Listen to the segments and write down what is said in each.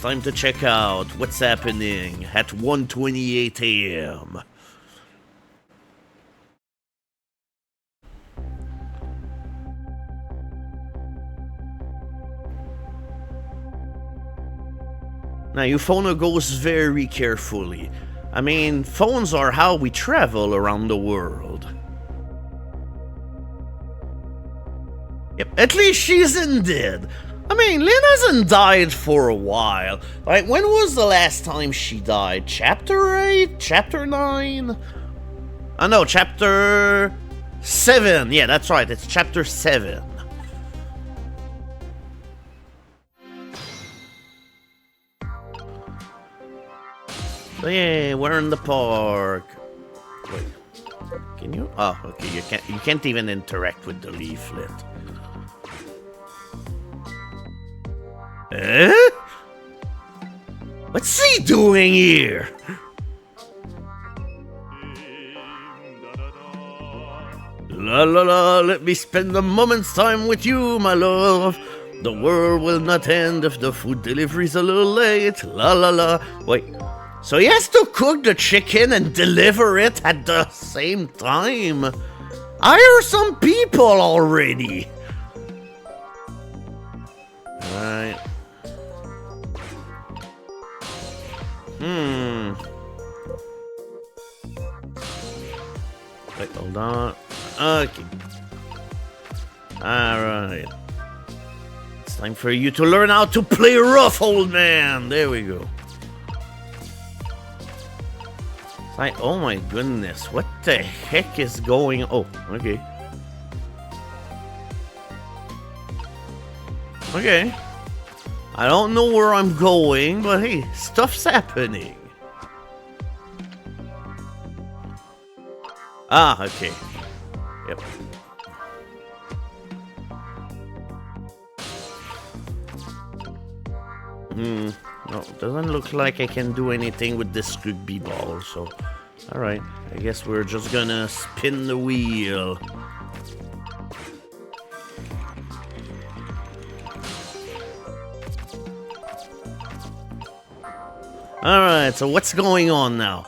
time to check out what's happening at 1:28 a.m. Now, your phone goes very carefully. I mean, phones are how we travel around the world. Yep, at least she isn't dead. I mean, Lynne hasn't died for a while. Like, when was the last time she died? Chapter 8? Chapter 9? Oh no, chapter 7. Yeah, that's right, it's chapter 7. So yeah, we're in the park. Wait, can you? Oh, okay, you can't even interact with the leaflet. Eh? What's he doing here? La la la, let me spend a moment's time with you, my love. The world will not end if the food delivery's a little late. La la la. Wait. So he has to cook the chicken and deliver it at the same time? Hire some people already! Alright. Wait, hold on. Okay. Alright. It's time for you to learn how to play rough, old man! There we go. Like, oh my goodness, what the heck is going on? Oh, okay. Okay. I don't know where I'm going, but hey, stuff's happening. Ah, okay. Yep. No, doesn't look like I can do anything with this rugby ball, so... Alright, I guess we're just gonna spin the wheel. Alright, so what's going on now?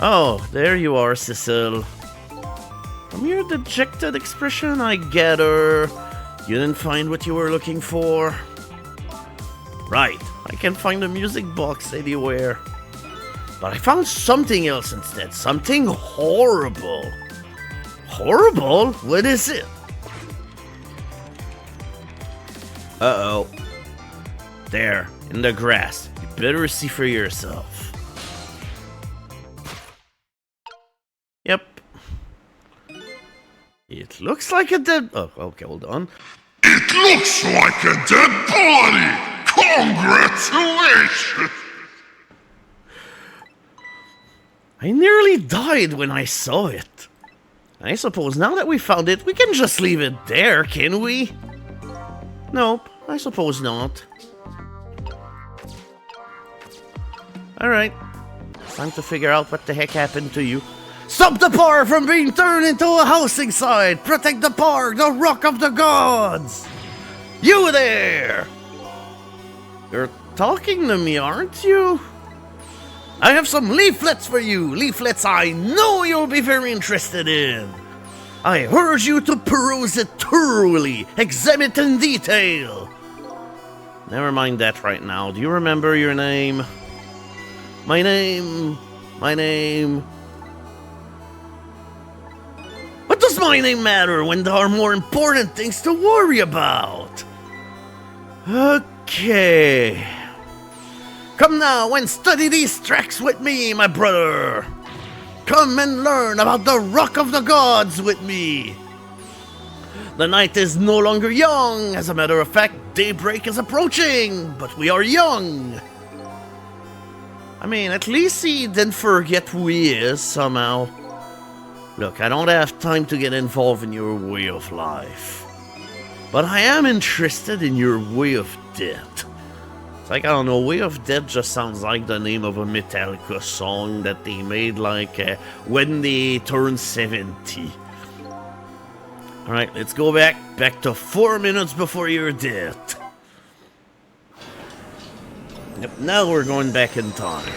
Oh, there you are, Cecil. From your dejected expression, I gather you didn't find what you were looking for. Right, I can't find a music box anywhere. But I found something else instead, something horrible. Horrible? What is it? Uh-oh. There, in the grass. You better see for yourself. Yep. It looks like a dead... Oh, okay, hold on. It looks like a dead body! Congratulations! I nearly died when I saw it. I suppose now that we found it, we can just leave it there, can we? Nope, I suppose not. Alright, it's time to figure out what the heck happened to you. Stop the park from being turned into a housing site! Protect the park, the rock of the gods! You there! You're talking to me, aren't you? I have some leaflets for you, leaflets I know you'll be very interested in. I urge you to peruse it thoroughly, examine it in detail. Never mind that right now. Do you remember your name? My name... What does my name matter when there are more important things to worry about? Okay. Come now and study these tracks with me, my brother. Come and learn about the Rock of the Gods with me. The night is no longer young. As a matter of fact, daybreak is approaching, but we are young. I mean, at least he didn't forget who he is somehow. Look, I don't have time to get involved in your way of life. But I am interested in your way of death. It's like, I don't know, Way of Death just sounds like the name of a Metallica song that they made like when they turned 70. Alright, let's go back to 4 minutes before your death. Yep, now we're going back in time.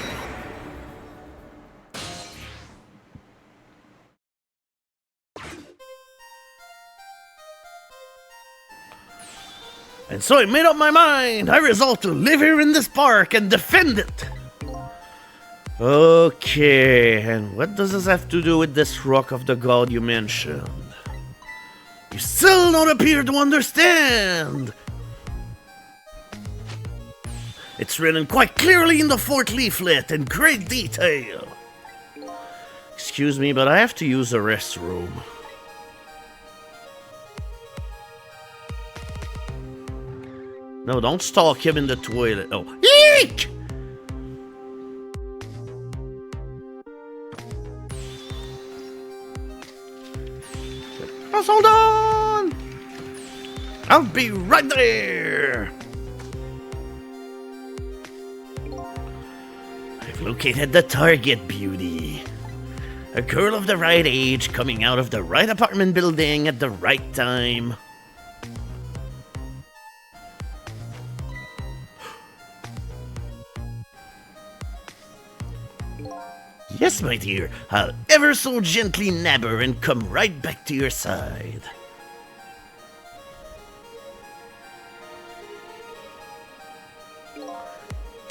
And so I made up my mind. I resolved to live here in this park and defend it. Okay, and what does this have to do with this rock of the god you mentioned? You still don't appear to understand. It's written quite clearly in the fourth leaflet in great detail. Excuse me, but I have to use the restroom. No, don't stalk him in the toilet. Oh, eek! Hold on! I'll be right there! I've located the target, beauty. A girl of the right age coming out of the right apartment building at the right time. Yes, my dear, I'll ever so gently nab her and come right back to your side.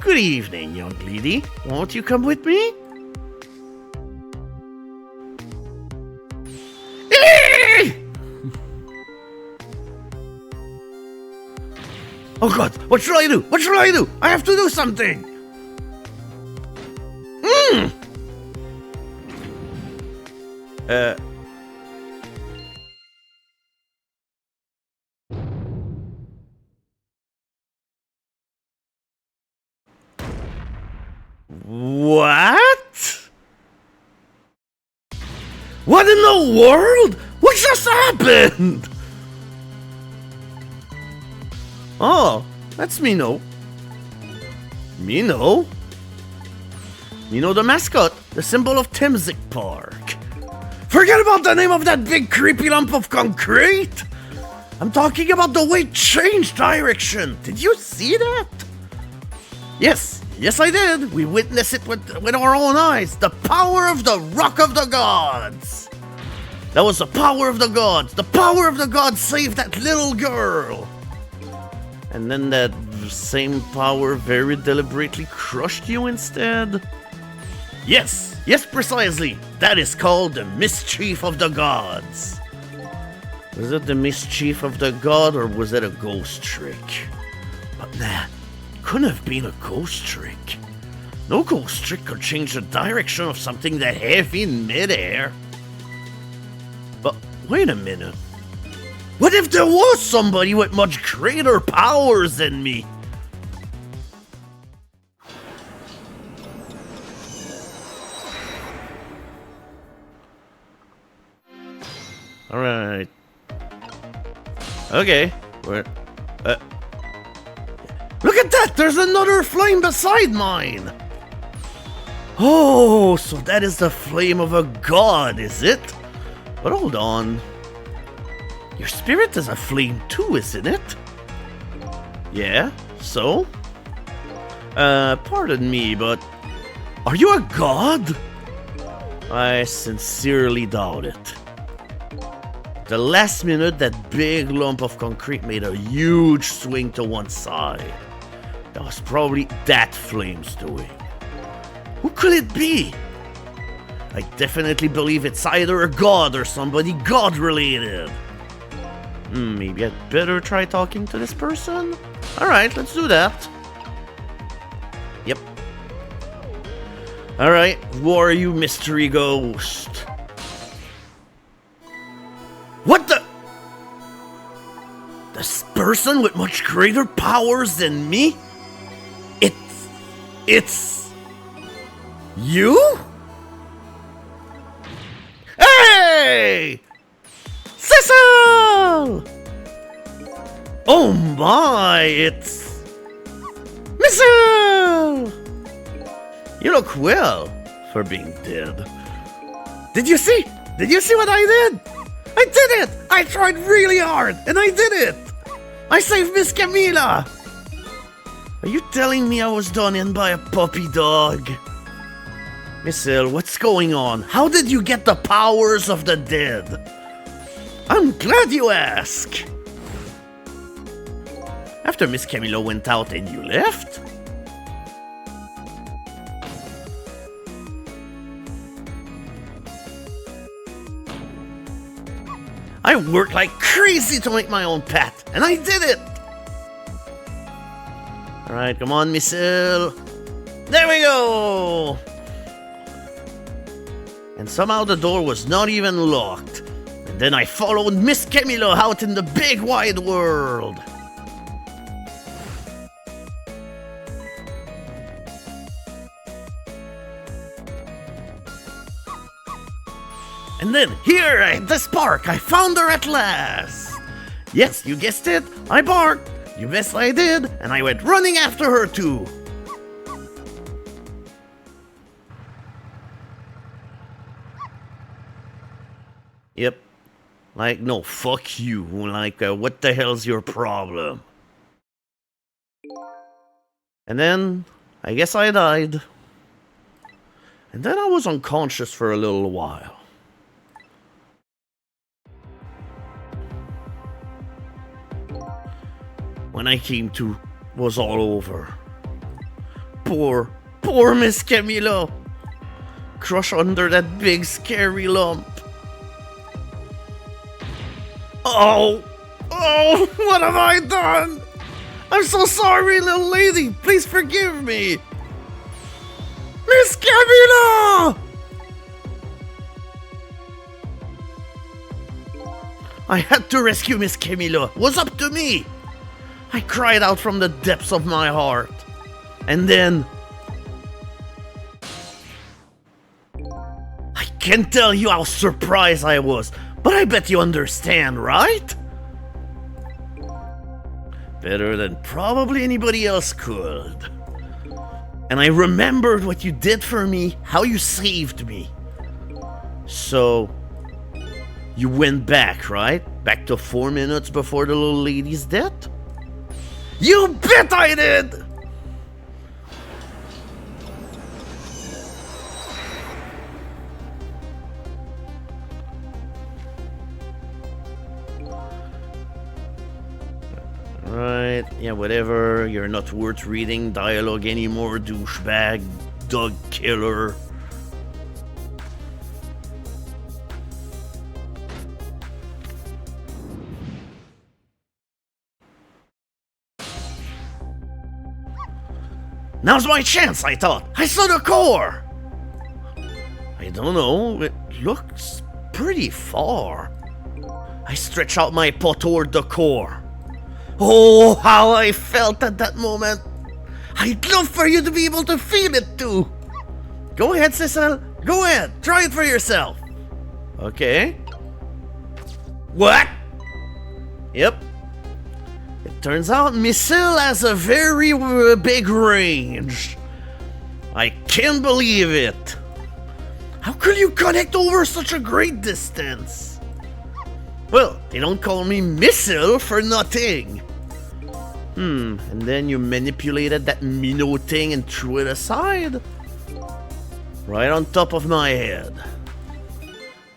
Good evening, young lady. Won't you come with me? Oh god, what should I do? What should I do? I have to do something! What? What in the world? What just happened? Oh, that's Mino. Mino? Mino the mascot, the symbol of Temsik Park. Forget about the name of that big creepy lump of concrete! I'm talking about the way it changed direction. Did you see that? Yes, I did. We witnessed it with our own eyes. The power of the Rock of the Gods. That was the power of the gods. The power of the gods saved that little girl. And then that same power very deliberately crushed you instead? Yes, precisely. That is called the mischief of the gods. Was it the mischief of the god or was it a ghost trick? But nah, couldn't have been a ghost trick. No ghost trick could change the direction of something that heavy in midair. But wait a minute. What if there was somebody with much greater powers than me? Alright. Okay. Where? Look at that! There's another flame beside mine! Oh, so that is the flame of a god, is it? But hold on. Your spirit is a flame too, isn't it? Yeah, so? Pardon me, but are you a god? I sincerely doubt it. The last minute, that big lump of concrete made a huge swing to one side. That was probably that flame's doing. Who could it be? I definitely believe it's either a god or somebody god-related. Maybe I'd better try talking to this person? Alright, let's do that. Yep. Alright, who are you, mystery ghost? What the? This person with much greater powers than me? It's... you? Hey! Cecil! Oh my, it's... Missile! You look well for being dead. Did you see? Did you see what I did? I did it! I tried really hard, and I did it! I saved Miss Camila! Are you telling me I was done in by a puppy dog? Miss Hill, what's going on? How did you get the powers of the dead? I'm glad you ask. After Miss Camilo went out and you left? I worked like crazy to make my own path, and I did it! Alright, come on, Miss Hill. There we go! And somehow the door was not even locked. And then I followed Miss Camilo out in the big wide world. And then here at this park, I found her at last. Yes, you guessed it, I barked. You guessed I did, and I went running after her too. Yep. Like, no, fuck you. Like, what the hell's your problem? And then, I guess I died. And then I was unconscious for a little while. When I came to, was all over. Poor Miss Camilo. Crushed under that big scary lump. Oh, what have I done? I'm so sorry, little lady. Please forgive me. Miss Camilo! I had to rescue Miss Camilo. It was up to me. I cried out from the depths of my heart. And then... I can't tell you how surprised I was, but I bet you understand, right? Better than probably anybody else could. And I remembered what you did for me, how you saved me. So... you went back, right? Back to 4 minutes before the little lady's death? You bet I did! Right, yeah, whatever. You're not worth reading dialogue anymore, douchebag, dog killer. Now's my chance, I thought. I saw the core. I don't know, it looks pretty far. I stretch out my paw toward the core. Oh, how I felt at that moment. I'd love for you to be able to feel it too. Go ahead, Cecil. Go ahead. Try it for yourself. Okay. What? Yep. It turns out Missile has a very big range. I can't believe it. How could you connect over such a great distance? Well, they don't call me Missile for nothing. And then you manipulated that minnow thing and threw it aside? Right on top of my head.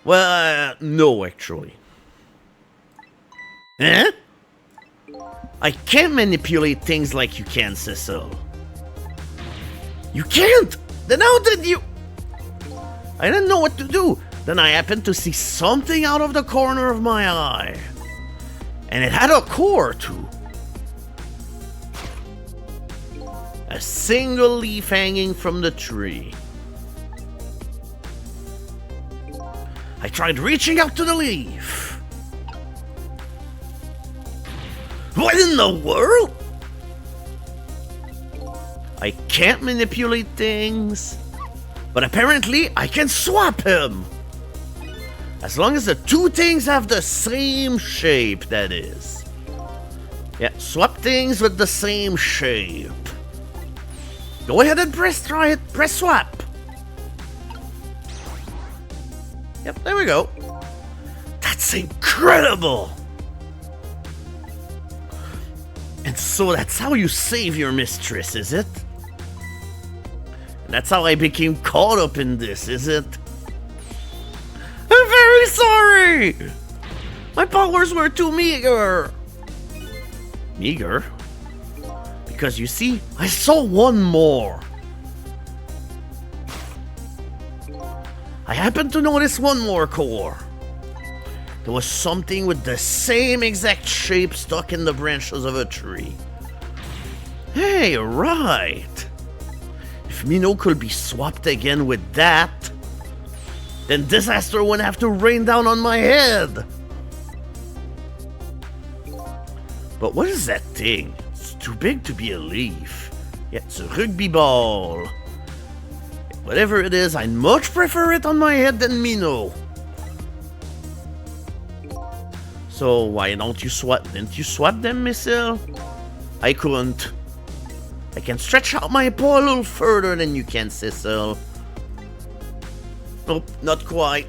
Well, no, actually. Eh? I can't manipulate things like you can, Cecil. You can't! Then how did you... I didn't know what to do. Then I happened to see something out of the corner of my eye. And it had a core, too. A single leaf hanging from the tree. I tried reaching out to the leaf. What in the world? I can't manipulate things, but apparently I can swap him. As long as the two things have the same shape, that is. Yeah, swap things with the same shape. Go ahead and try it. Press swap. Yep, there we go. That's incredible. And So that's how you save your mistress, is it? That's how I became caught up in this, is it? I'm very sorry! My powers were too meager. Meager? Because you see, I saw one more. I happened to notice one more core. There was something with the same exact shape stuck in the branches of a tree. Hey, right. If Minnow could be swapped again with that, then disaster wouldn't have to rain down on my head. But what is that thing? It's too big to be a leaf. Yeah, it's a rugby ball. Whatever it is, I'd much prefer it on my head than Minnow. So why don't you swap? Didn't you swap them, Missile? I couldn't. I can stretch out my paw a little further than you can, Cecil. Nope, not quite.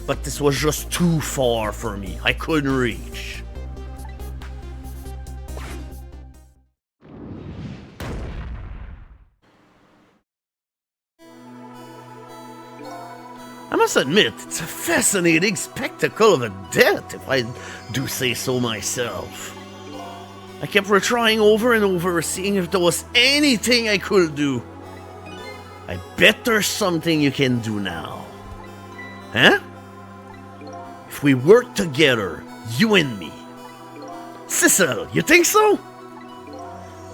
But this was just too far for me. I couldn't reach. I must admit, it's a fascinating spectacle of a death, if I do say so myself. I kept retrying over and over, seeing if there was anything I could do. I bet there's something you can do now. Huh? If we work together, you and me. Cecil, you think so?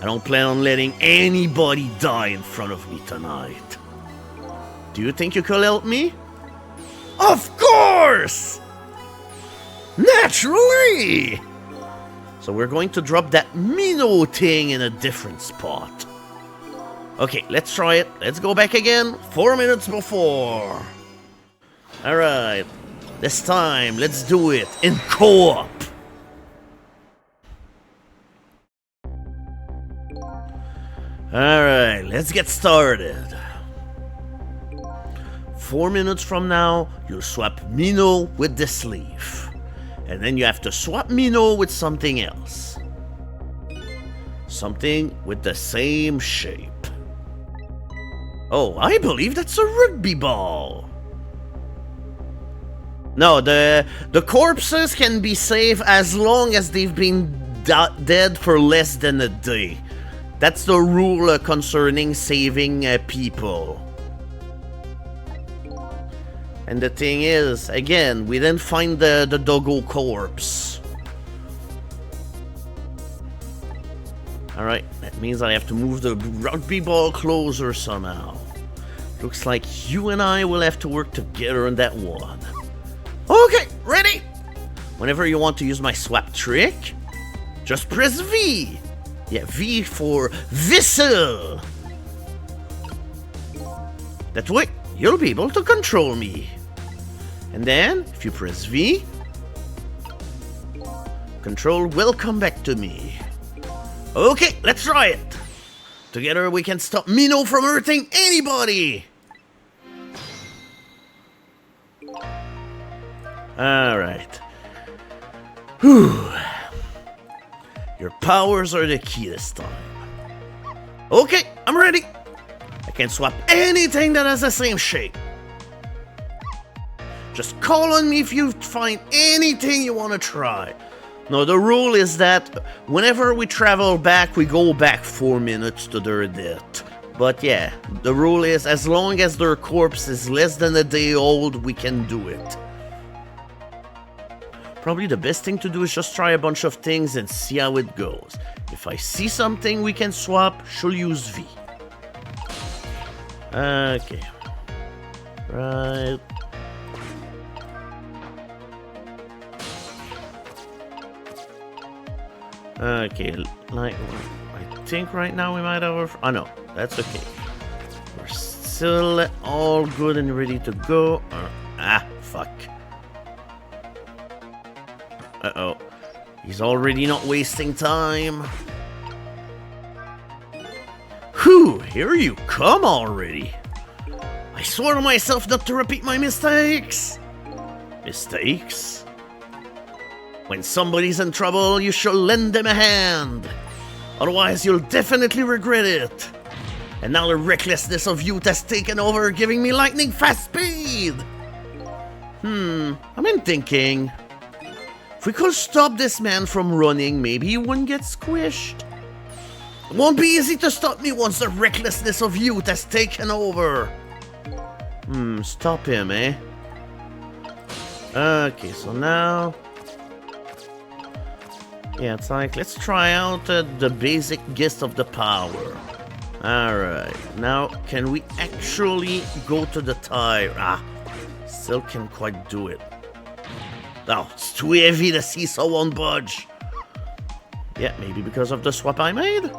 I don't plan on letting anybody die in front of me tonight. Do you think you could help me? Of course! Naturally! So we're going to drop that Minnow thing in a different spot. Okay, let's try it. Let's go back again. 4 minutes before. Alright. This time, let's do it in co-op. Alright, let's get started. 4 minutes from now, you'll swap Minnow with this leaf. And then you have to swap Minnow with something else. Something with the same shape. Oh, I believe that's a rugby ball. No, the corpses can be saved as long as they've been dead for less than a day. That's the rule concerning saving people. And the thing is, again, we didn't find the doggo corpse. Alright, that means I have to move the rugby ball closer somehow. Looks like you and I will have to work together on that one. Okay, ready? Whenever you want to use my swap trick, just press V. Yeah, V for Whistle. That way, you'll be able to control me. And then, if you press V, control will come back to me. Okay, let's try it. Together we can stop Minnow from hurting anybody. Alright. Whew. Your powers are the key this time. Okay, I'm ready. I can swap anything that has the same shape. Just call on me if you find anything you want to try. No, the rule is that whenever we travel back, we go back 4 minutes to their death. But yeah, the rule is as long as their corpse is less than a day old, we can do it. Probably the best thing to do is just try a bunch of things and see how it goes. If I see something we can swap, she'll use V. Okay. Right. Okay, like, I think right now we might have... Oh no, that's okay. We're still all good and ready to go. Fuck. Uh-oh. He's already not wasting time. Whew, here you come already. I swore to myself not to repeat my mistakes. Mistakes? When somebody's in trouble, you should lend them a hand. Otherwise, you'll definitely regret it. And now the recklessness of youth has taken over, giving me lightning fast speed. I've been thinking. If we could stop this man from running, maybe he wouldn't get squished. It won't be easy to stop me once the recklessness of youth has taken over. Stop him, eh? Okay, so now... yeah, it's like, let's try out the basic gist of the power. Alright, now can we actually go to the tire? Still can't quite do it. Oh, it's too heavy, the seesaw won't budge. Yeah, maybe because of the swap I made?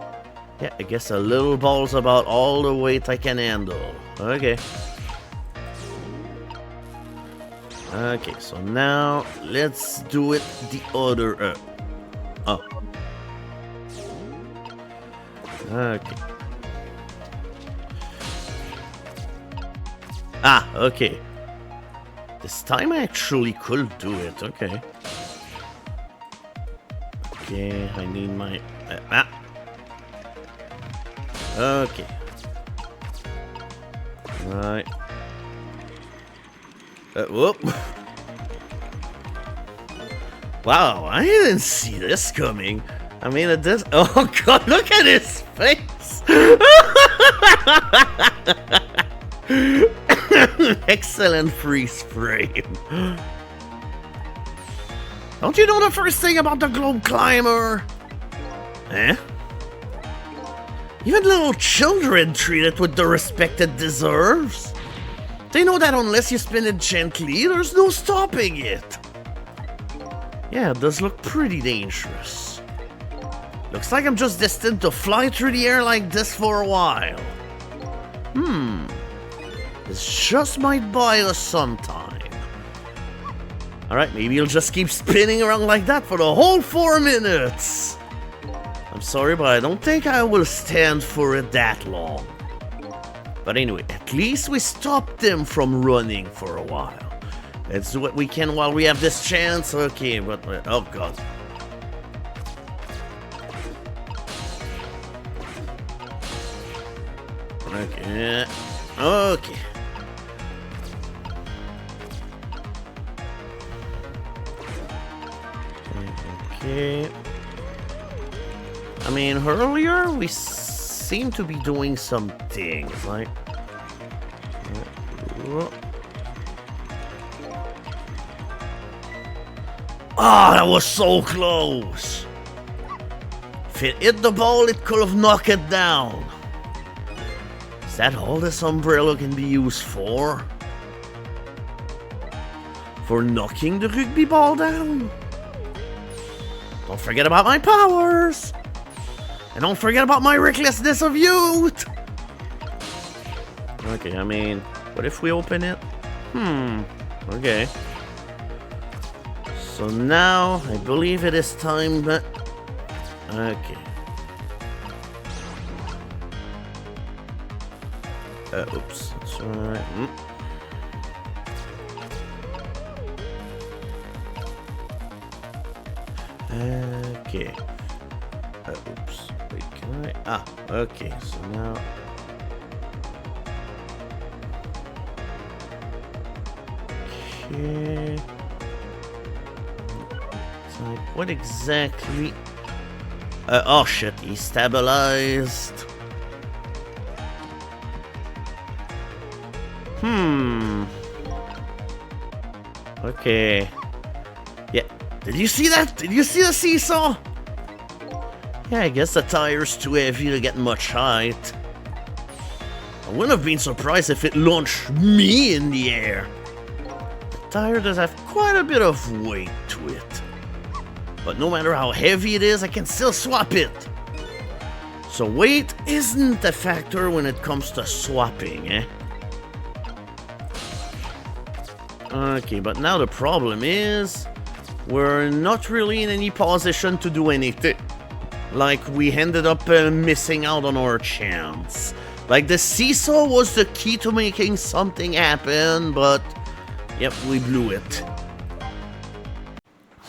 Yeah, I guess a little ball's about all the weight I can handle. Okay. Okay, so now let's do it the other... oh. Okay. Okay. This time I actually could do it, okay. Okay, I need my... okay. Right. Whoop. Wow, I didn't see this coming. I mean, it does... oh god, look at his face! Excellent freeze frame. Don't you know the first thing about the globe climber? Eh? Even little children treat it with the respect it deserves. They know that unless you spin it gently, there's no stopping it. Yeah, it does look pretty dangerous. Looks like I'm just destined to fly through the air like this for a while. This just might buy us some time. Alright, maybe you'll just keep spinning around like that for the whole 4 minutes. I'm sorry, but I don't think I will stand for it that long. But anyway, at least we stopped them from running for a while. Let's do what we can while we have this chance. Okay, but... oh god. Okay. Okay. Okay. I mean, earlier we seemed to be doing some things, like... ah, that was so close! If it hit the ball, it could have knocked it down. Is that all this umbrella can be used for? For knocking the rugby ball down? Don't forget about my powers! And don't forget about my recklessness of youth! Okay, I mean, what if we open it? Okay. So now, I believe it is time that... okay. Oops, that's right. Okay. Oops. Wait, can I? Okay, so now... okay. So, what exactly... oh shit, he stabilized. Okay. Yeah. Did you see that? Did you see the seesaw? Yeah, I guess the tire's too heavy to get much height. I wouldn't have been surprised if it launched me in the air. The tire does have quite a bit of weight to it. But no matter how heavy it is, I can still swap it. So weight isn't a factor when it comes to swapping, eh? Okay, but now the problem is... we're not really in any position to do anything. Like, we ended up missing out on our chance. Like, the seesaw was the key to making something happen, but... yep, we blew it.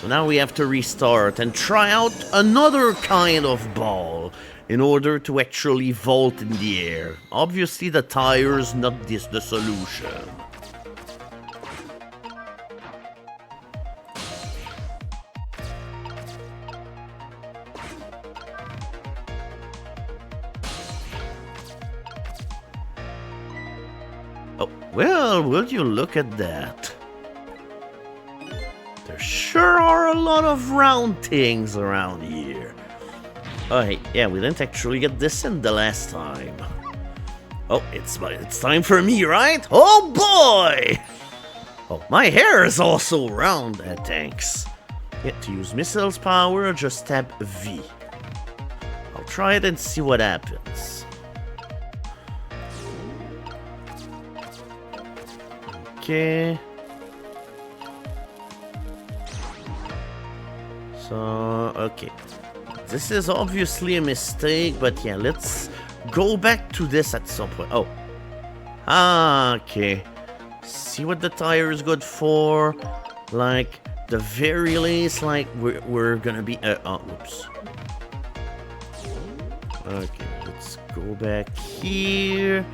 So now we have to restart and try out another kind of ball in order to actually vault in the air. Obviously the tire's not the solution. Oh, well, will you look at that? There sure are a lot of round things around here. Oh, hey, yeah, we didn't actually get this in the last time. Oh, it's time for me, right? Oh, boy! Oh, my hair is also round, thanks. Yeah, to use missiles power, just tap V. I'll try it and see what happens. Okay. So, okay. This is obviously a mistake, but yeah, let's go back to this at some point. Oh. Okay. See what the tire is good for. Like, the very least, like, we're gonna be... oops. Okay, let's go back here.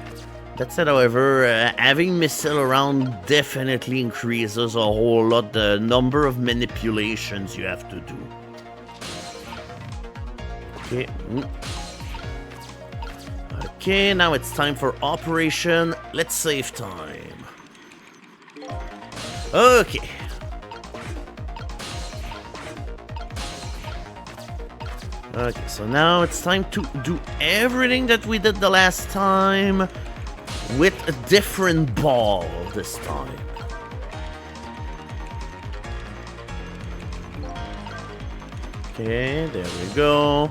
That said, however, having missile around definitely increases a whole lot the number of manipulations you have to do. Okay. Okay, now it's time for operation. Let's save time. Okay. Okay, so now it's time to do everything that we did the last time with a different ball this time. Okay, there we go.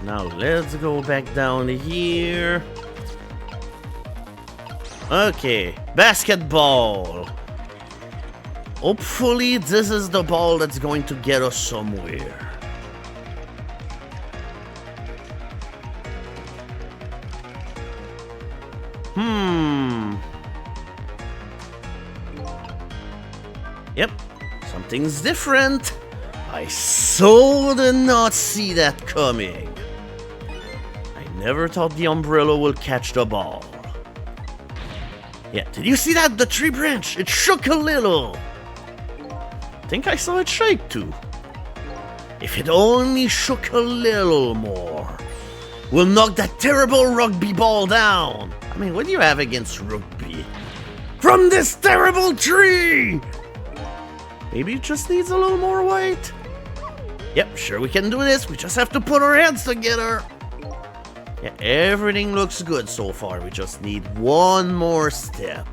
Now let's go back down here. Okay, basketball. Hopefully this is the ball that's going to get us somewhere. Yep, something's different. I so did not see that coming. I never thought the umbrella will catch the ball. Yeah, did you see that? The tree branch, it shook a little. I think I saw it shake too. If it only shook a little more, we'll knock that terrible rugby ball down. I mean, what do you have against rugby? From this terrible tree! Maybe it just needs a little more weight. Yep, sure we can do this. We just have to put our heads together. Yeah, everything looks good so far. We just need one more step.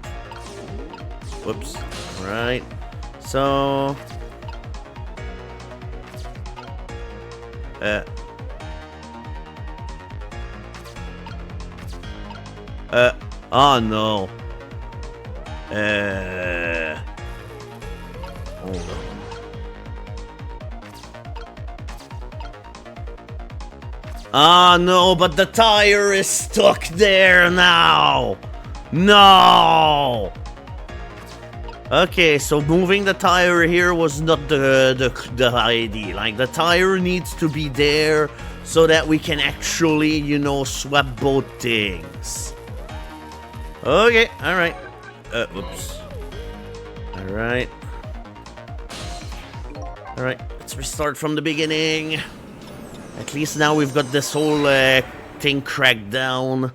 Whoops. Right. So... oh no. Hold on. Ah, no, but the tire is stuck there now. No. Okay, so moving the tire here was not the idea. Like, the tire needs to be there so that we can actually, you know, swap both things. Okay, alright. Whoops. Alright. Alright, let's restart from the beginning. At least now we've got this whole thing cracked down.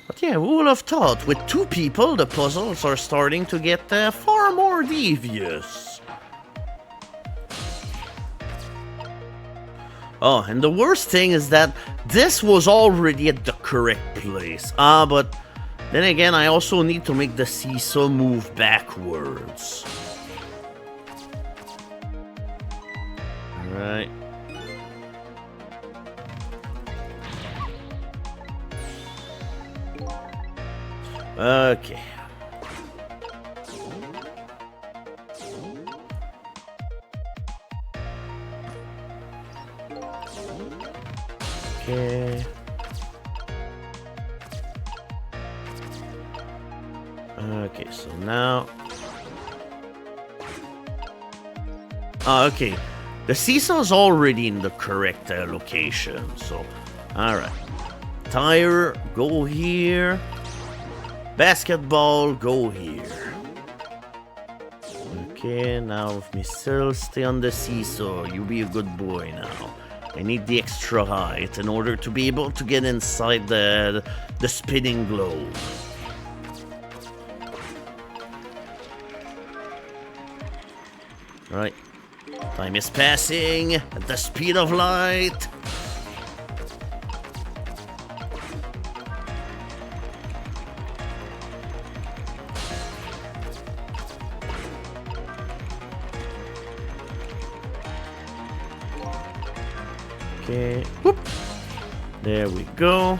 But yeah, who would have thought? With two people, the puzzles are starting to get far more devious. Oh, and the worst thing is that this was already at the correct place. But then again, I also need to make the seesaw move backwards. Alright. Okay. Okay. Okay, so now... Oh, okay. The seesaw's already in the correct location, so... Alright. Tire, go here. Basketball, go here. Okay, now Missile, stay on the seesaw. You be a good boy now. I need the extra height in order to be able to get inside the spinning globe. Right. Time is passing at the speed of light. Okay, whoop. There we go.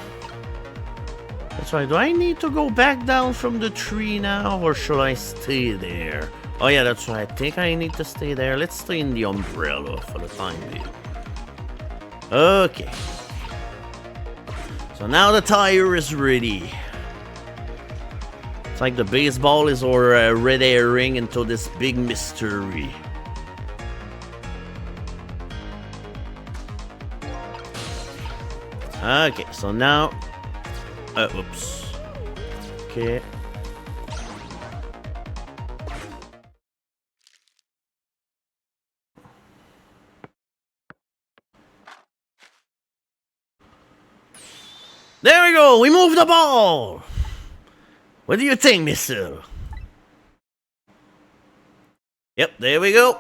That's right, do I need to go back down from the tree now, or should I stay there? Oh yeah, that's right, I think I need to stay there. Let's stay in the umbrella for the time being. Okay. So now the tire is ready. It's like the baseball is our red herring into this big mystery. Okay, so now... oops. Okay. There we go, we moved the ball! What do you think, Missile? Yep, there we go.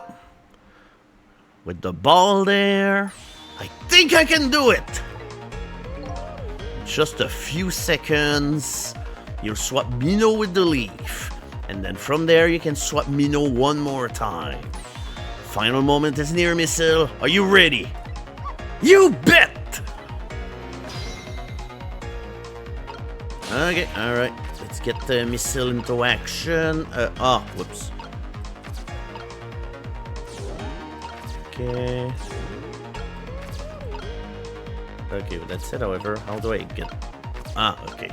With the ball there, I think I can do it! Just a few seconds, you'll swap Minnow with the leaf, and then from there you can swap Minnow one more time. Final moment is near, Missile. Are you ready? You bet! Okay, alright. Let's get the Missile into action. Whoops. Okay. Okay, with that said, however, how do I get... okay.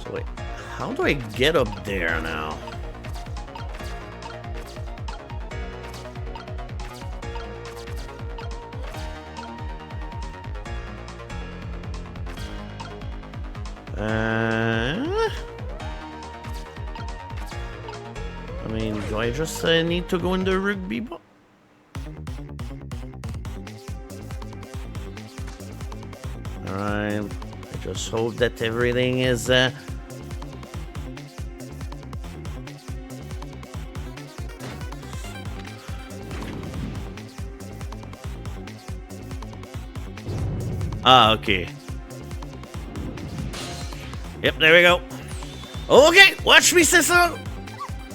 So wait, how do I get up there now? I mean, do I just need to go in the rugby ball? Alright, I just hope that everything is okay. Yep, there we go. Okay, watch me, Sissel.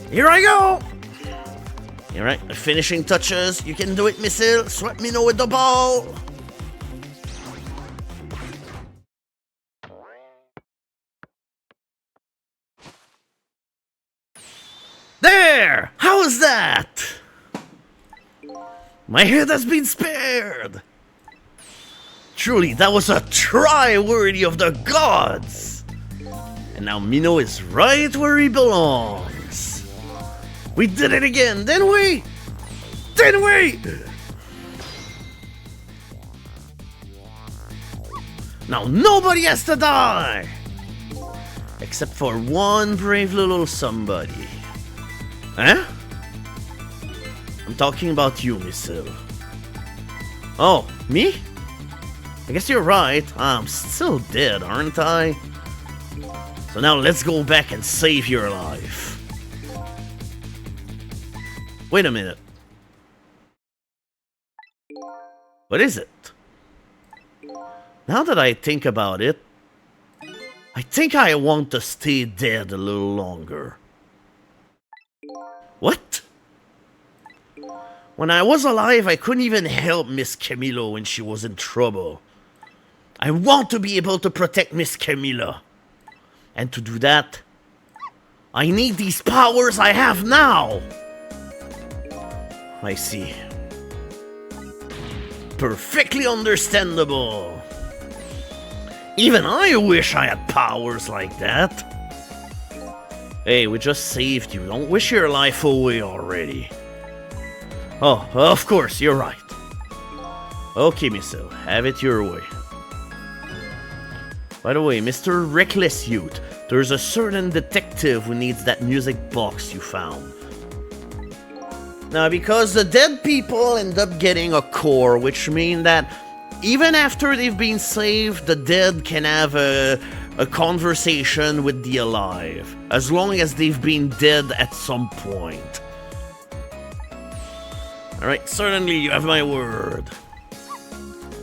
Here I go. Alright, the finishing touches. You can do it, Missile. Swap me know with the ball. There! How's that? My head has been spared. Truly, that was a try worthy of the gods. And now Minnow is right where he belongs. We did it again, didn't we? Didn't we? Now nobody has to die. Except for one brave little somebody. Huh? I'm talking about you, Missile. Oh, me? I guess you're right. I'm still dead, aren't I? So now let's go back and save your life. Wait a minute. What is it? Now that I think about it, I think I want to stay dead a little longer. What? When I was alive, I couldn't even help Miss Camilla when she was in trouble. I want to be able to protect Miss Camilla. And to do that, I need these powers I have now. I see. Perfectly understandable. Even I wish I had powers like that. Hey, we just saved you. Don't wish your life away already. Oh, of course, you're right. Okay, Missile, have it your way. By the way, Mr. Reckless Youth, there's a certain detective who needs that music box you found. Now, because the dead people end up getting a core, which means that even after they've been saved, the dead can have a conversation with the alive, as long as they've been dead at some point. Alright, certainly you have my word.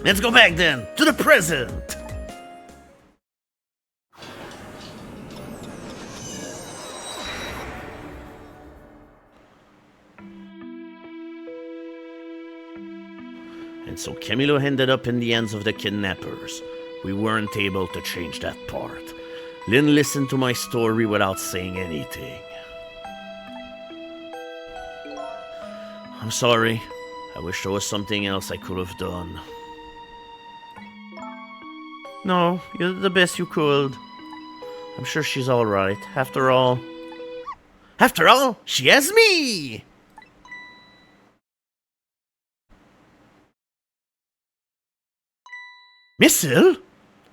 Let's go back then, to the present. And so Camilo ended up in the hands of the kidnappers. We weren't able to change that part. Lynne listened to my story without saying anything. I'm sorry. I wish there was something else I could have done. No, you did the best you could. I'm sure she's alright. After all, she has me! Missile?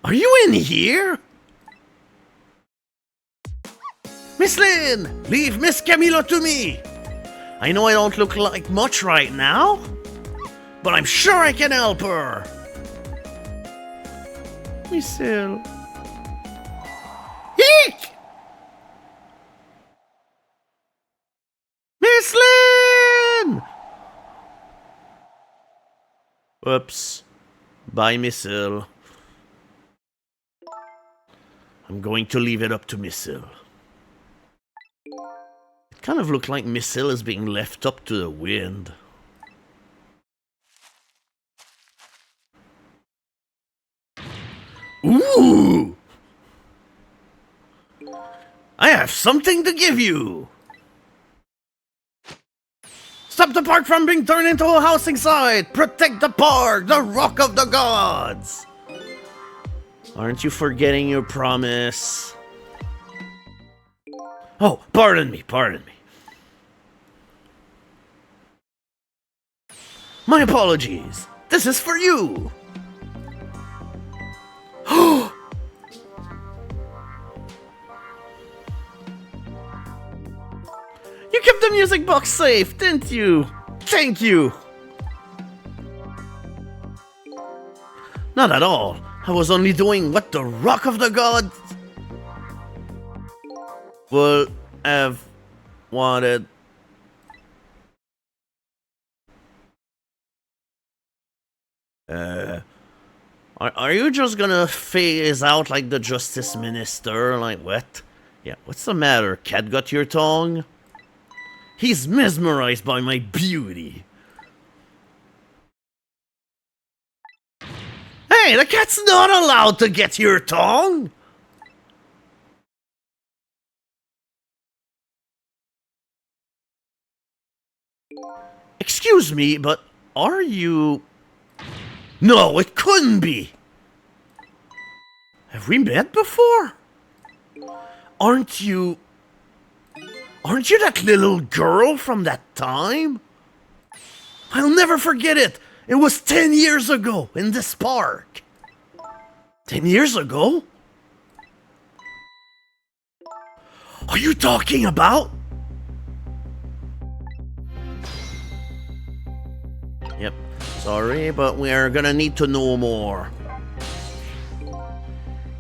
Are you in here? Miss Lynne, leave Miss Camilo to me. I know I don't look like much right now, but I'm sure I can help her. Missile. Eek! Miss Lynne! Whoops. Bye, Missile. I'm going to leave it up to Missile. It kind of looked like Missile is being left up to the wind. Ooh! I have something to give you! Stop the park from being turned into a housing site! Protect the park, the rock of the gods! Aren't you forgetting your promise? Oh, pardon me. My apologies. This is for you. You kept the music box safe, didn't you? Thank you. Not at all. I was only doing what the rock of the gods would have wanted. Are you just gonna phase out like the Justice Minister? Like what? Yeah, what's the matter? Cat got your tongue? He's mesmerized by my beauty. Hey, the cat's not allowed to get your tongue! Excuse me, but are you... No, it couldn't be! Have we met before? Aren't you that little girl from that time? I'll never forget it! It was 10 years ago in this park. 10 years ago? Are you talking about? Yep, sorry, but we are gonna need to know more.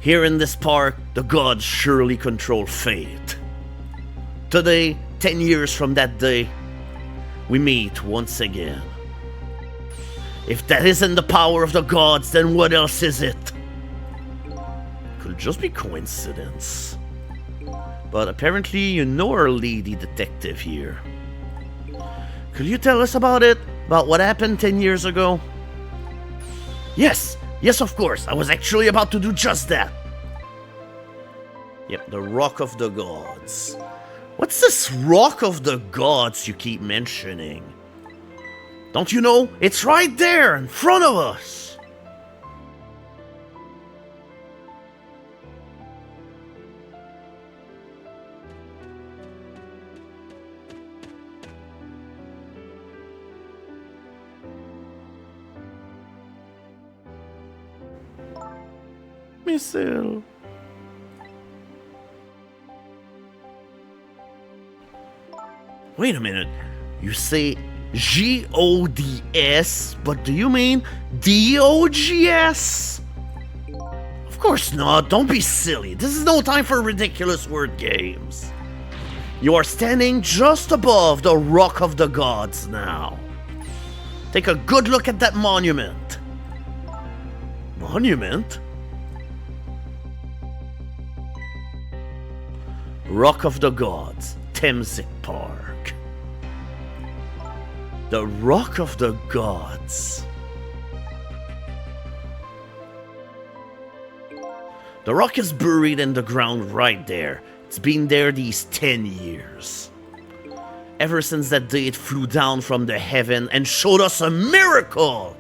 Here in this park, the gods surely control fate. Today, 10 years from that day, we meet once again. If that isn't the power of the gods, then what else is it? Could just be coincidence. But apparently you know our lady detective here. Could you tell us about it? About what happened 10 years ago? Yes, of course. I was actually about to do just that. Yep, the Rock of the Gods. What's this Rock of the Gods you keep mentioning? Don't you know? It's right there in front of us. Missile. Wait a minute. You say G-O-D-S, but do you mean D-O-G-S? Of course not. Don't be silly. This is no time for ridiculous word games. You are standing just above the Rock of the Gods now. Take a good look at that monument. Monument? Rock of the Gods, Temsik Park. The Rock of the Gods. The rock is buried in the ground right there. It's been there these 10 years. Ever since that day it flew down from the heaven and showed us a miracle.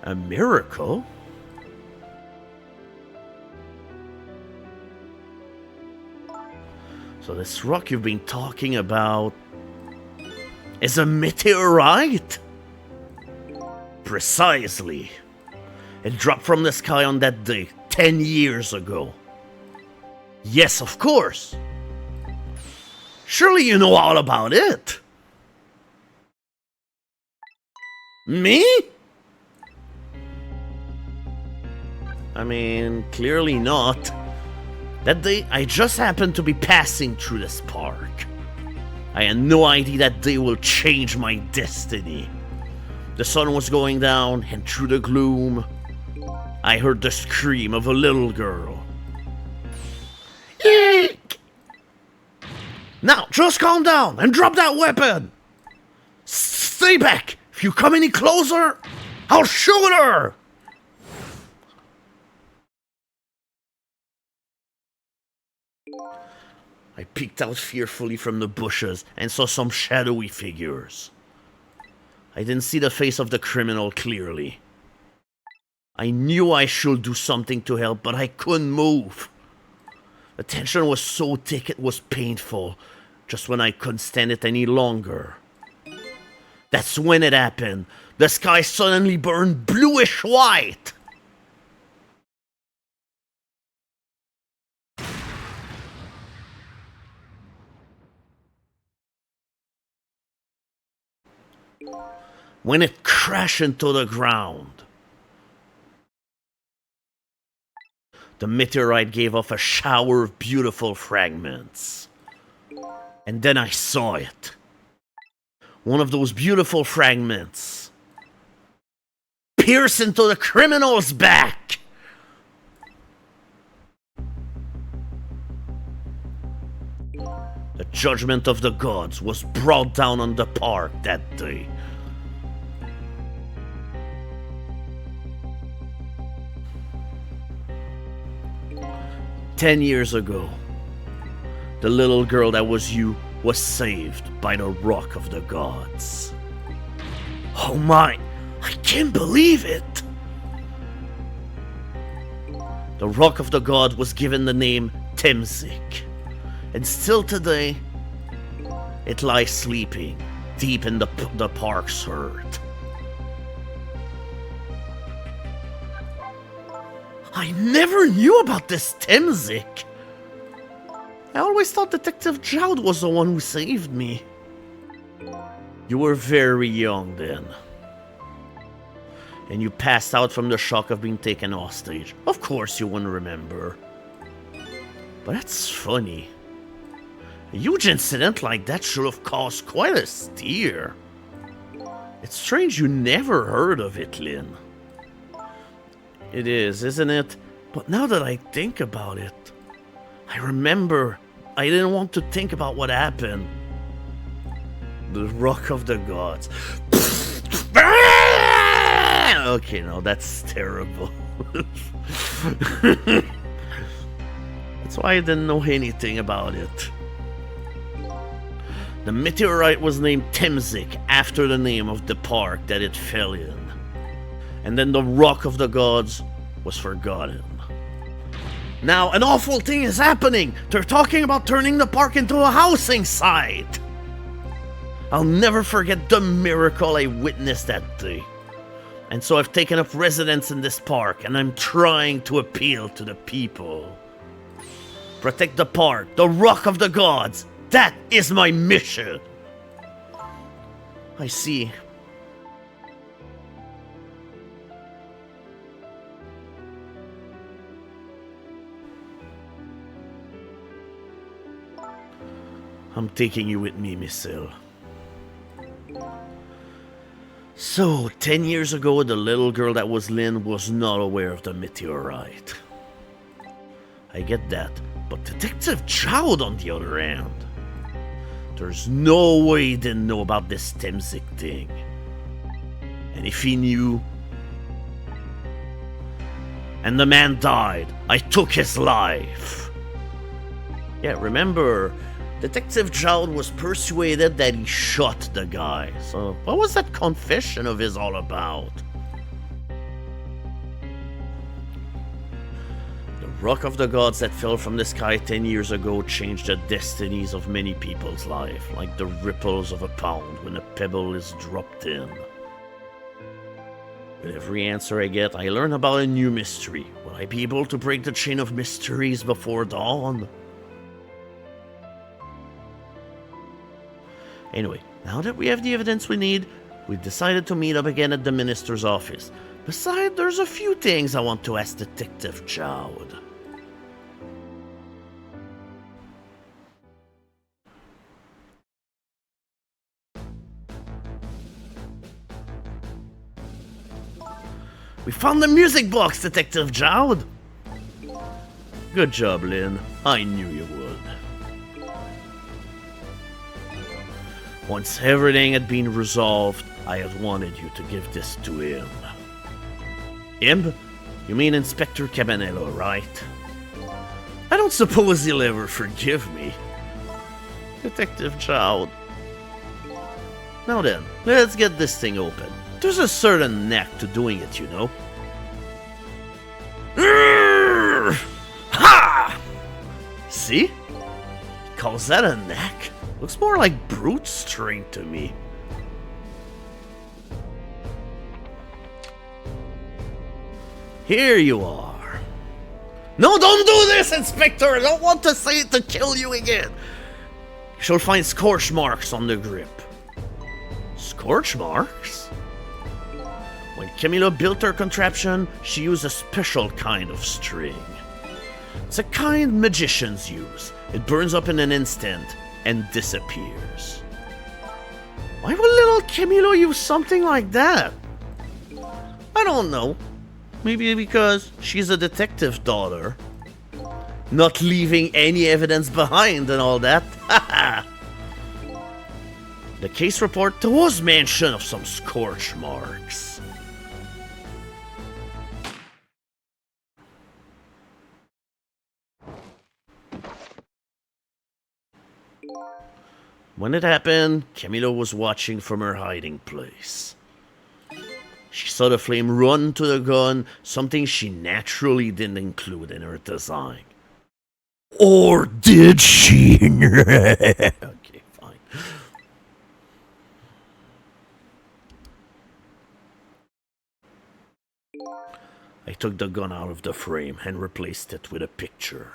A miracle? So this rock you've been talking about is a meteorite? Precisely. It dropped from the sky on that day, 10 years ago. Yes, of course. Surely you know all about it. Me? I mean, clearly not. That day, I just happened to be passing through this park. I had no idea that day will change my destiny. The sun was going down, and through the gloom, I heard the scream of a little girl. Eek! Now, just calm down and drop that weapon! Stay back! If you come any closer, I'll shoot her! I peeked out fearfully from the bushes and saw some shadowy figures. I didn't see the face of the criminal clearly. I knew I should do something to help, but I couldn't move. The tension was so thick it was painful, just when I couldn't stand it any longer. That's when it happened. The sky suddenly burned bluish white. When it crashed into the ground. The meteorite gave off a shower of beautiful fragments. And then I saw it. One of those beautiful fragments pierced into the criminal's back. The judgment of the gods was brought down on the park that day. "10 years ago, the little girl that was you was saved by the Rock of the Gods." Oh my, I can't believe it! The Rock of the Gods was given the name Temsik, and still today, it lies sleeping deep in the park's heart. I never knew about this Temsik. I always thought Detective Jowd was the one who saved me. You were very young then. And you passed out from the shock of being taken hostage. Of course you wouldn't remember. But that's funny. A huge incident like that should have caused quite a stir. It's strange you never heard of it, Lynne. It is, isn't it? But now that I think about it, I remember I didn't want to think about what happened. The Rock of the Gods. Okay, no, that's terrible. That's why I didn't know anything about it. The meteorite was named Temsik after the name of the park that it fell in. And then the Rock of the Gods was forgotten. Now, an awful thing is happening! They're talking about turning the park into a housing site! I'll never forget the miracle I witnessed that day. And so I've taken up residence in this park, and I'm trying to appeal to the people. Protect the park, the Rock of the Gods. That is my mission. I see. I'm taking you with me, Miss Hill. So, 10 years ago, the little girl that was Lynne was not aware of the meteorite. I get that, but Detective Chowd, on the other hand, there's no way he didn't know about this Temsik thing. And if he knew, and the man died, I took his life. Yeah, remember, Detective Chowd was persuaded that he shot the guy. So, what was that confession of his all about? The Rock of the Gods that fell from the sky 10 years ago changed the destinies of many people's lives, like the ripples of a pond when a pebble is dropped in. With every answer I get, I learn about a new mystery. Will I be able to break the chain of mysteries before dawn? Anyway, now that we have the evidence we need, we decided to meet up again at the minister's office. Besides, there's a few things I want to ask Detective Chowd. We found the music box, Detective Chowd! Good job, Lynne. I knew you would. Once everything had been resolved, I had wanted you to give this to him. Him? You mean Inspector Cabanello, right? I don't suppose he'll ever forgive me. Detective Chowd. Now then, let's get this thing open. There's a certain knack to doing it, you know. Ha! See? He calls that a knack? Looks more like brute strength to me. Here you are. No, don't do this, Inspector! I don't want to say it to kill you again. You shall find scorch marks on the grip. Scorch marks? When Camilla built her contraption, she used a special kind of string. It's a kind magicians use. It burns up in an instant and disappears. Why would little Camilo use something like that? I don't know. Maybe because she's a detective daughter. Not leaving any evidence behind and all that. The case report, there was mention of some scorch marks. When it happened, Camilo was watching from her hiding place. She saw the flame run to the gun, something she naturally didn't include in her design. Or did she? Okay, fine. I took the gun out of the frame and replaced it with a picture.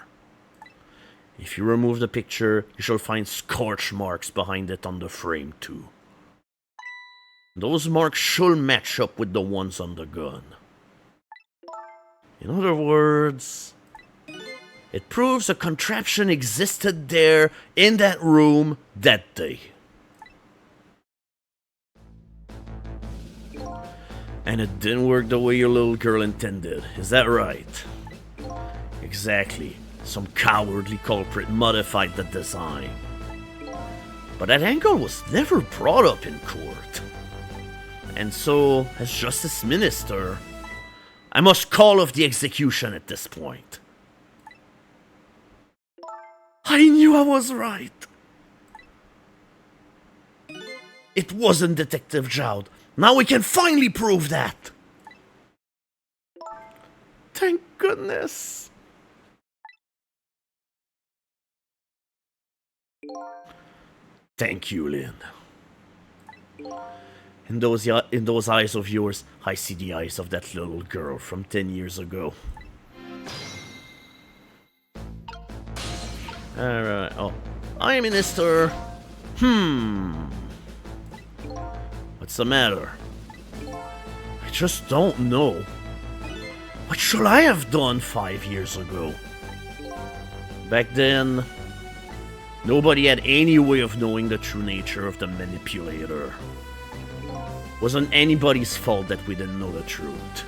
If you remove the picture, you shall find scorch marks behind it on the frame too. Those marks should match up with the ones on the gun. In other words, it proves a contraption existed there in that room that day. And it didn't work the way your little girl intended, is that right? Exactly. Some cowardly culprit modified the design. But that angle was never brought up in court. And so, as Justice Minister, I must call off the execution at this point. I knew I was right. It wasn't Detective Chowd. Now we can finally prove that. Thank goodness. Thank you, Lynne. In those eyes of yours, I see the eyes of that little girl from 10 years ago. Alright, oh. Hi, Minister. What's the matter? I just don't know. What should I have done 5 years ago? Back then, nobody had any way of knowing the true nature of the manipulator. Wasn't anybody's fault that we didn't know the truth.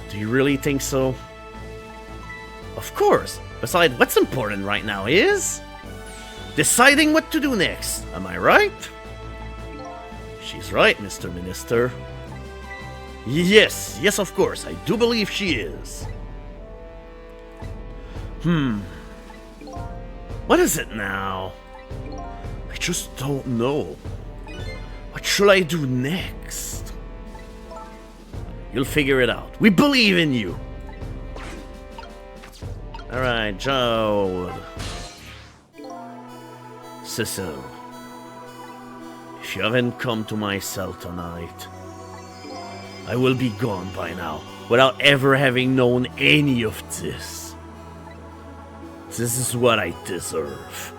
Do you really think so? Of course. Besides, what's important right now is deciding what to do next. Am I right? She's right, Mr. Minister. Yes, of course, I do believe she is. What is it now? I just don't know. What should I do next? You'll figure it out. We believe in you. Alright, Jode. Cecil. If you haven't come to my cell tonight, I will be gone by now, without ever having known any of this. This is what I deserve.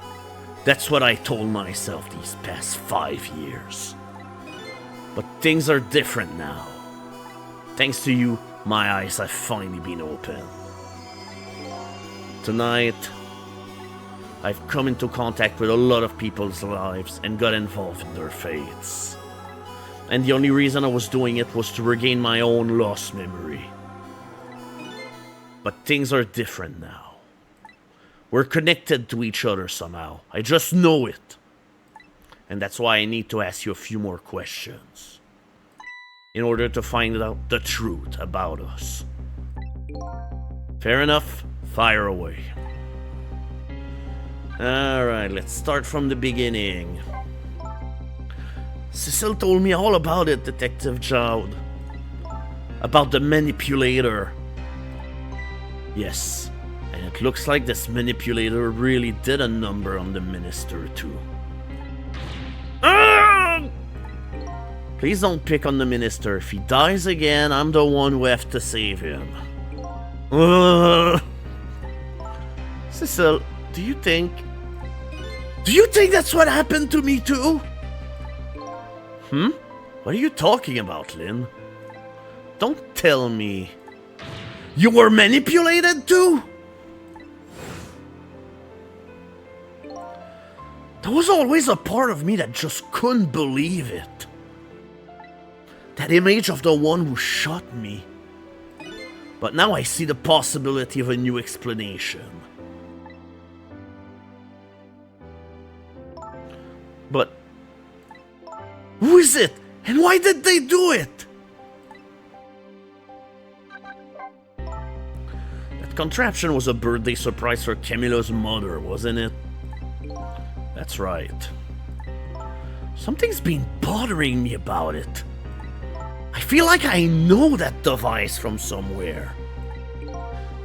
That's what I told myself these past 5 years. But things are different now. Thanks to you, my eyes have finally been opened. Tonight, I've come into contact with a lot of people's lives and got involved in their fates. And the only reason I was doing it was to regain my own lost memory. But things are different now. We're connected to each other somehow. I just know it. And that's why I need to ask you a few more questions. In order to find out the truth about us. Fair enough? Fire away. Alright, let's start from the beginning. Cecil told me all about it, Detective Jowd. About the manipulator. Yes, and it looks like this manipulator really did a number on the minister too. Please don't pick on the minister. If he dies again, I'm the one who have to save him. Cecil, do you think that's what happened to me too? What are you talking about, Lynne? Don't tell me. You were manipulated too? There was always a part of me that just couldn't believe it. That image of the one who shot me. But now I see the possibility of a new explanation. But who is it? And why did they do it? That contraption was a birthday surprise for Camilla's mother, wasn't it? That's right. Something's been bothering me about it. I feel like I know that device from somewhere.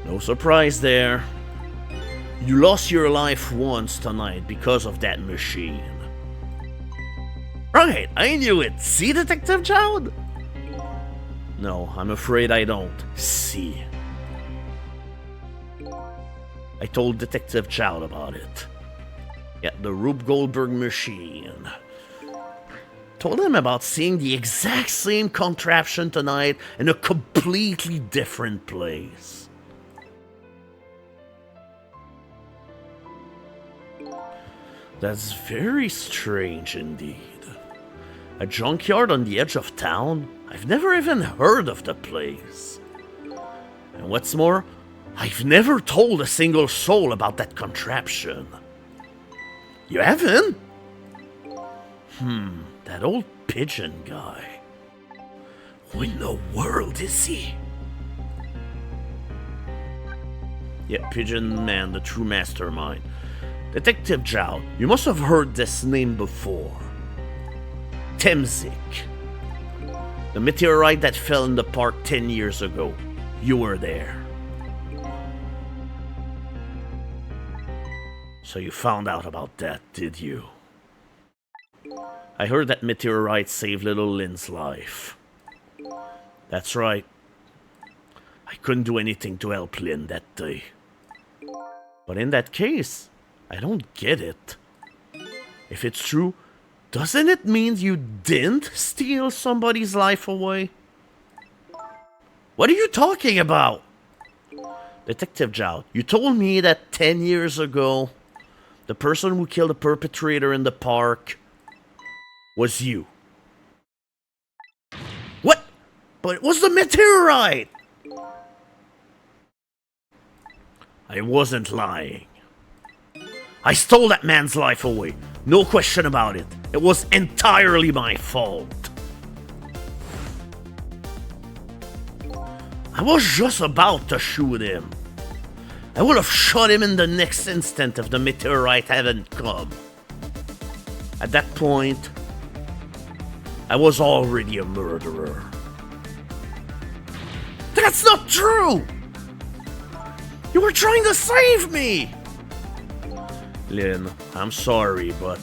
No surprise there. You lost your life once tonight because of that machine. Right, I knew it. See, Detective Jowd? No, I'm afraid I don't. See. I told Detective Jowd about it. Yeah, the Rube Goldberg machine. Told him about seeing the exact same contraption tonight in a completely different place. That's very strange indeed. A junkyard on the edge of town? I've never even heard of the place. And what's more, I've never told a single soul about that contraption. You haven't? That old pigeon guy. Who in the world is he? Yeah, Pigeon Man, the true mastermind. Detective Jowd, you must have heard this name before. Temsik. The meteorite that fell in the park 10 years ago. You were there. So you found out about that, did you? I heard that meteorite saved little Lynne's life. That's right. I couldn't do anything to help Lynne that day. But in that case, I don't get it. If it's true, doesn't it mean you didn't steal somebody's life away? What are you talking about? Detective Zhao, you told me that 10 years ago, the person who killed the perpetrator in the park was you. What? But it was the meteorite! I wasn't lying. I stole that man's life away. No question about it. It was entirely my fault. I was just about to shoot him. I would have shot him in the next instant if the meteorite hadn't come. At that point, I was already a murderer. That's not true! You were trying to save me! Lynne, I'm sorry, but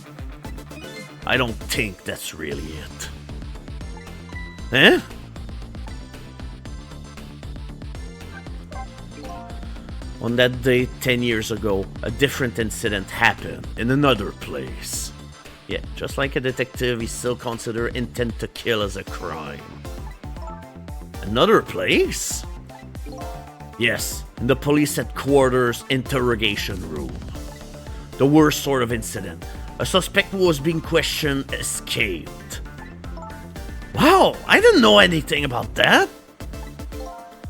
I don't think that's really it. Eh? On that day, 10 years ago, a different incident happened in another place. Yeah, just like a detective, he still considers intent to kill as a crime. Another place? Yes, in the police headquarters interrogation room. The worst sort of incident. A suspect who was being questioned escaped. Wow, I didn't know anything about that.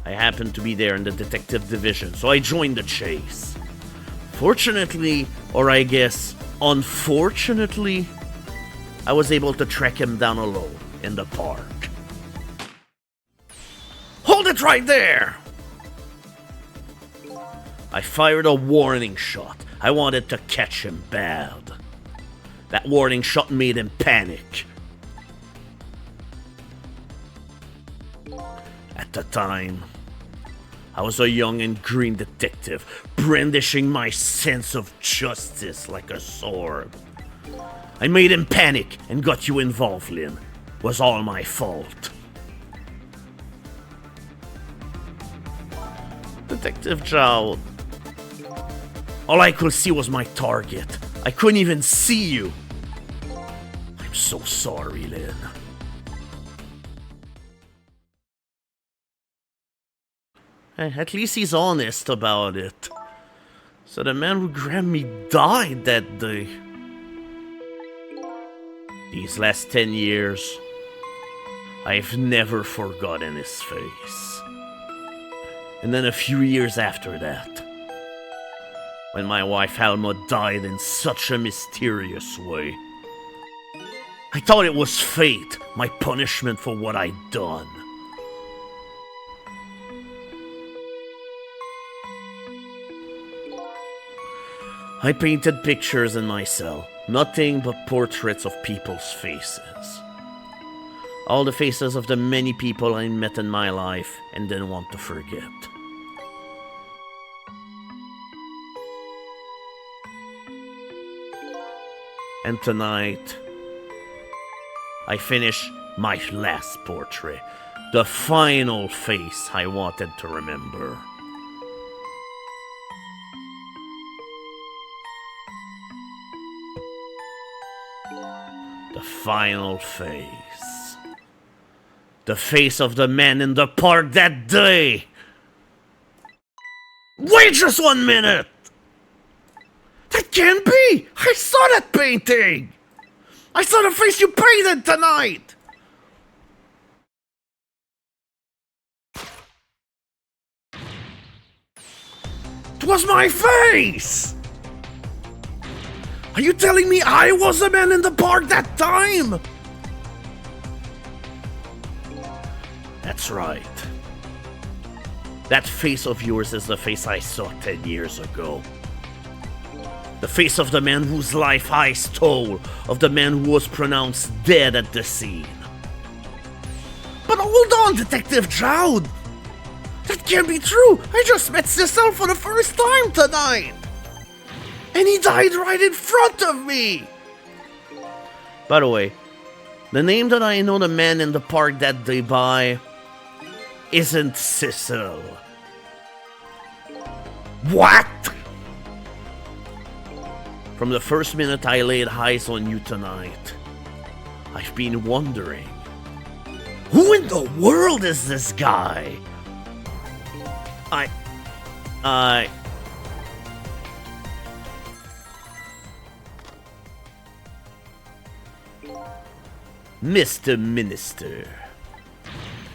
I happened to be there in the detective division, so I joined the chase. Fortunately, or I guess unfortunately, I was able to track him down alone in the park. Hold it right there! I fired a warning shot. I wanted to catch him bad. That warning shot made him panic. At the time, I was a young and green detective, brandishing my sense of justice like a sword. I made him panic and got you involved, Lynne. It was all my fault. Detective Zhao. All I could see was my target. I couldn't even see you. I'm so sorry, Lynne. At least he's honest about it. So the man who grabbed me died that day. These last 10 years, I've never forgotten his face. And then a few years after that, when my wife Alma died in such a mysterious way, I thought it was fate, my punishment for what I'd done. I painted pictures in my cell, nothing but portraits of people's faces. All the faces of the many people I met in my life and didn't want to forget. And tonight, I finish my last portrait, the final face I wanted to remember. The final face. The face of the man in the park that day! Wait just 1 minute! That can't be! I saw that painting! I saw the face you painted tonight! It was my face! Are you telling me I was the man in the park that time? That's right. That face of yours is the face I saw 10 years ago. The face of the man whose life I stole, of the man who was pronounced dead at the scene. But hold on, Detective Zhao! That can't be true! I just met Cecil for the first time tonight! And he died right in front of me! By the way, The name that I know the man in the park that day by isn't Cecil. What? From the first minute I laid eyes on you tonight, I've been wondering, who in the world is this guy? Mr. Minister.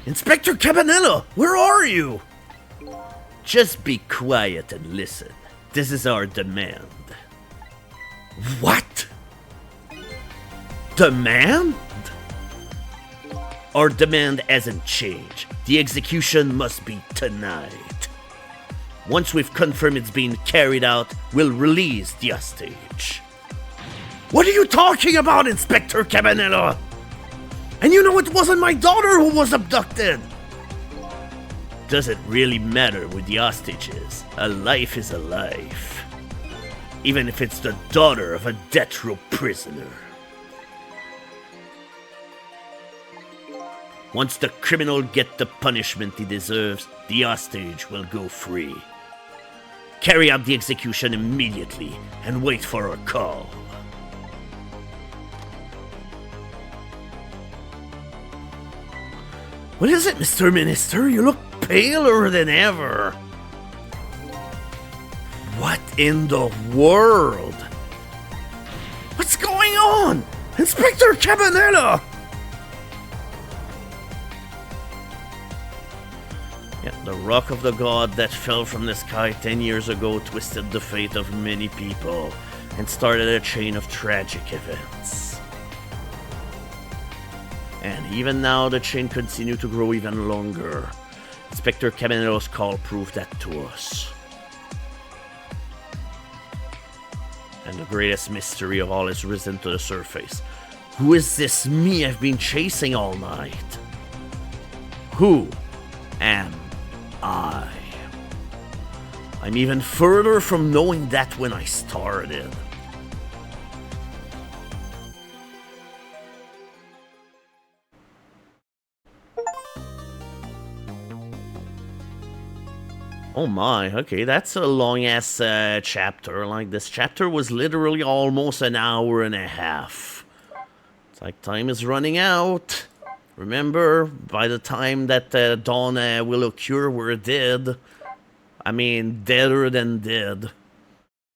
Inspector Cabanella, where are you? Just be quiet and listen. This is our demand. What? Demand? Our demand hasn't changed. The execution must be tonight. Once we've confirmed it's being carried out, we'll release the hostage. What are you talking about, Inspector Cabanella? And you know it wasn't my daughter who was abducted! Does it really matter with the hostages? A life is a life. Even if it's the daughter of a death row prisoner. Once the criminal gets the punishment he deserves, the hostage will go free. Carry out the execution immediately and wait for a call. What is it, Mr. Minister? You look paler than ever. What in the world? What's going on? Inspector Cabanella! Yeah, the rock of the god that fell from the sky 10 years ago twisted the fate of many people and started a chain of tragic events. And even now, the chain continues to grow even longer. Inspector Cabanella's call proved that to us. And the greatest mystery of all has risen to the surface. Who is this me I've been chasing all night? Who am I? I'm even further from knowing that when I started. Oh my, okay, that's a long-ass chapter. Like, this chapter was literally almost an hour and a half. It's like time is running out. Remember, by the time that dawn will occur, we're dead. I mean, deader than dead.